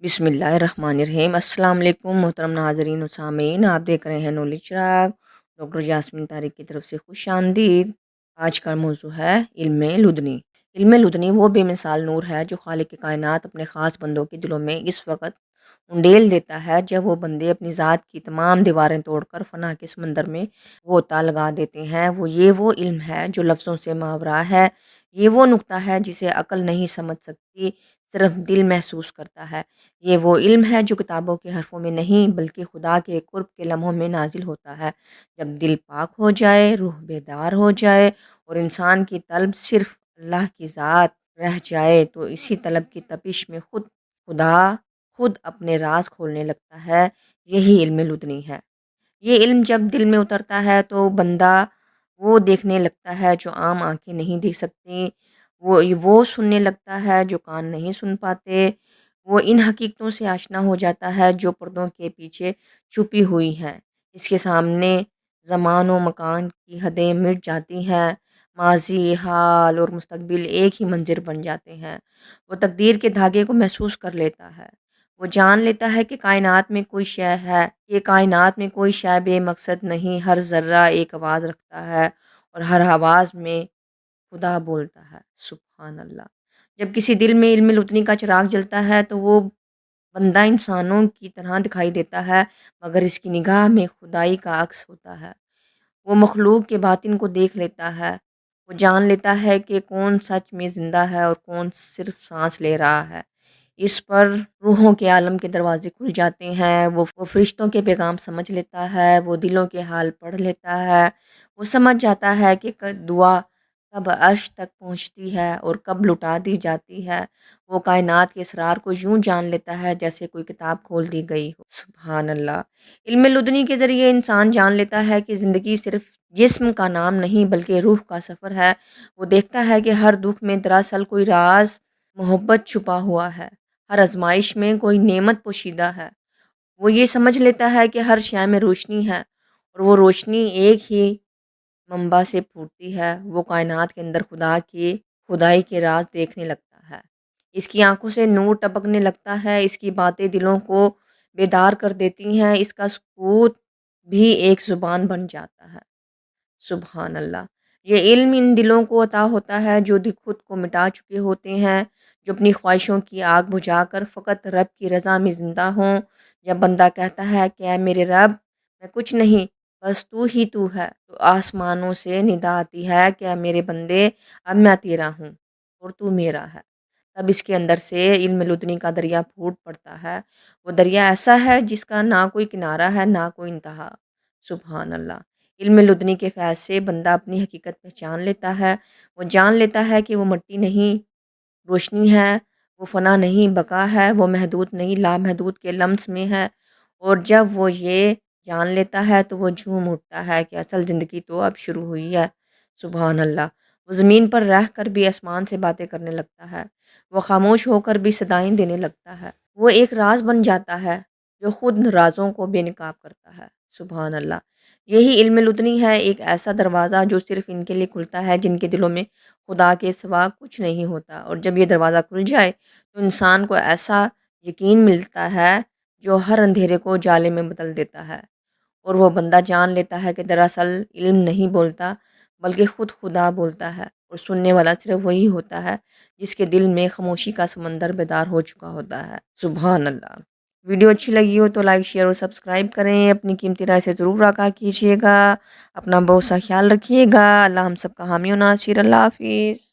بسم اللہ الرحمن الرحیم۔ السلام علیکم محترم ناظرین و سامعین، آپ دیکھ رہے ہیں نالج چراغ۔ ڈاکٹر یاسمین طارق کی طرف سے خوش آمدید۔ آج کا موضوع ہے علم لدنی۔ علم لدنی وہ بے مثال نور ہے جو خالق کائنات اپنے خاص بندوں کے دلوں میں اس وقت انڈیل دیتا ہے جب وہ بندے اپنی ذات کی تمام دیواریں توڑ کر فنا کے سمندر میں غوطہ لگا دیتے ہیں۔ وہ علم ہے جو لفظوں سے ماورا ہے، یہ وہ نقطہ ہے جسے عقل نہیں سمجھ سکتی، صرف دل محسوس کرتا ہے۔ یہ وہ علم ہے جو کتابوں کے حرفوں میں نہیں بلکہ خدا کے قرب کے لمحوں میں نازل ہوتا ہے۔ جب دل پاک ہو جائے، روح بیدار ہو جائے اور انسان کی طلب صرف اللہ کی ذات رہ جائے تو اسی طلب کی تپش میں خدا خود اپنے راز کھولنے لگتا ہے۔ یہی علم لدنی ہے۔ یہ علم جب دل میں اترتا ہے تو بندہ وہ دیکھنے لگتا ہے جو عام آنکھیں نہیں دیکھ سکتی، وہ سننے لگتا ہے جو کان نہیں سن پاتے، وہ ان حقیقتوں سے آشنا ہو جاتا ہے جو پردوں کے پیچھے چھپی ہوئی ہیں۔ اس کے سامنے زمان و مکان کی حدیں مٹ جاتی ہیں، ماضی، حال اور مستقبل ایک ہی منظر بن جاتے ہیں۔ وہ تقدیر کے دھاگے کو محسوس کر لیتا ہے، وہ جان لیتا ہے کہ کائنات میں کوئی شے ہے، یہ کائنات میں کوئی شے بے مقصد نہیں، ہر ذرہ ایک آواز رکھتا ہے اور ہر آواز میں خدا بولتا ہے۔ سبحان اللہ۔ جب کسی دل میں علم لدنی کا چراغ جلتا ہے تو وہ بندہ انسانوں کی طرح دکھائی دیتا ہے، مگر اس کی نگاہ میں خدائی کا عکس ہوتا ہے۔ وہ مخلوق کے باطن کو دیکھ لیتا ہے، وہ جان لیتا ہے کہ کون سچ میں زندہ ہے اور کون صرف سانس لے رہا ہے۔ اس پر روحوں کے عالم کے دروازے کھل جاتے ہیں، وہ فرشتوں کے پیغام سمجھ لیتا ہے، وہ دلوں کے حال پڑھ لیتا ہے، وہ سمجھ جاتا ہے کہ دعا کب عرش تک پہنچتی ہے اور کب لٹا دی جاتی ہے۔ وہ کائنات کے اسرار کو یوں جان لیتا ہے جیسے کوئی کتاب کھول دی گئی ہو۔ سبحان اللہ۔ علم لدنی کے ذریعے انسان جان لیتا ہے کہ زندگی صرف جسم کا نام نہیں بلکہ روح کا سفر ہے۔ وہ دیکھتا ہے کہ ہر دکھ میں دراصل کوئی راز محبت چھپا ہوا ہے، ہر آزمائش میں کوئی نعمت پوشیدہ ہے۔ وہ یہ سمجھ لیتا ہے کہ ہر شے میں روشنی ہے اور وہ روشنی ایک ہی منبع سے پھوٹتی ہے۔ وہ کائنات کے اندر خدا کی خدائی کے راز دیکھنے لگتا ہے، اس کی آنکھوں سے نور ٹپکنے لگتا ہے، اس کی باتیں دلوں کو بیدار کر دیتی ہیں، اس کا سکوت بھی ایک زبان بن جاتا ہے۔ سبحان اللہ۔ یہ علم ان دلوں کو عطا ہوتا ہے جو خود کو مٹا چکے ہوتے ہیں، جو اپنی خواہشوں کی آگ بجھا کر فقط رب کی رضا میں زندہ ہوں۔ جب بندہ کہتا ہے کہ اے میرے رب، میں کچھ نہیں، بس تو ہے، تو آسمانوں سے ندا آتی ہے کہ اے میرے بندے، اب میں تیرا ہوں اور تو میرا ہے۔ تب اس کے اندر سے علم لدنی کا دریا پھوٹ پڑتا ہے۔ وہ دریا ایسا ہے جس کا نہ کوئی کنارہ ہے نہ کوئی انتہا۔ سبحان اللہ۔ علم لدنی کے فیض سے بندہ اپنی حقیقت پہچان لیتا ہے، وہ جان لیتا ہے کہ وہ مٹی نہیں، روشنی ہے، وہ فنا نہیں، بقا ہے، وہ محدود نہیں، لامحدود کے لمس میں ہے۔ اور جب وہ یہ جان لیتا ہے تو وہ جھوم اٹھتا ہے کہ اصل زندگی تو اب شروع ہوئی ہے۔ سبحان اللہ۔ وہ زمین پر رہ کر بھی آسمان سے باتیں کرنے لگتا ہے، وہ خاموش ہو کر بھی صدائیں دینے لگتا ہے، وہ ایک راز بن جاتا ہے جو خود رازوں کو بے نقاب کرتا ہے۔ سبحان اللہ۔ یہی علم لدنی ہے، ایک ایسا دروازہ جو صرف ان کے لیے کھلتا ہے جن کے دلوں میں خدا کے سوا کچھ نہیں ہوتا، اور جب یہ دروازہ کھل جائے تو انسان کو ایسا یقین ملتا ہے جو ہر اندھیرے کو اجالے میں بدل دیتا ہے، اور وہ بندہ جان لیتا ہے کہ دراصل علم نہیں بولتا بلکہ خود خدا بولتا ہے، اور سننے والا صرف وہی ہوتا ہے جس کے دل میں خاموشی کا سمندر بیدار ہو چکا ہوتا ہے۔ سبحان اللہ۔ ویڈیو اچھی لگی ہو تو لائک، شیئر اور سبسکرائب کریں، اپنی قیمتی رائے سے ضرور آگاہ کیجیے گا، اپنا بہت سا خیال رکھیے گا۔ اللہ ہم سب کا حامی و ناصر۔ اللہ حافظ۔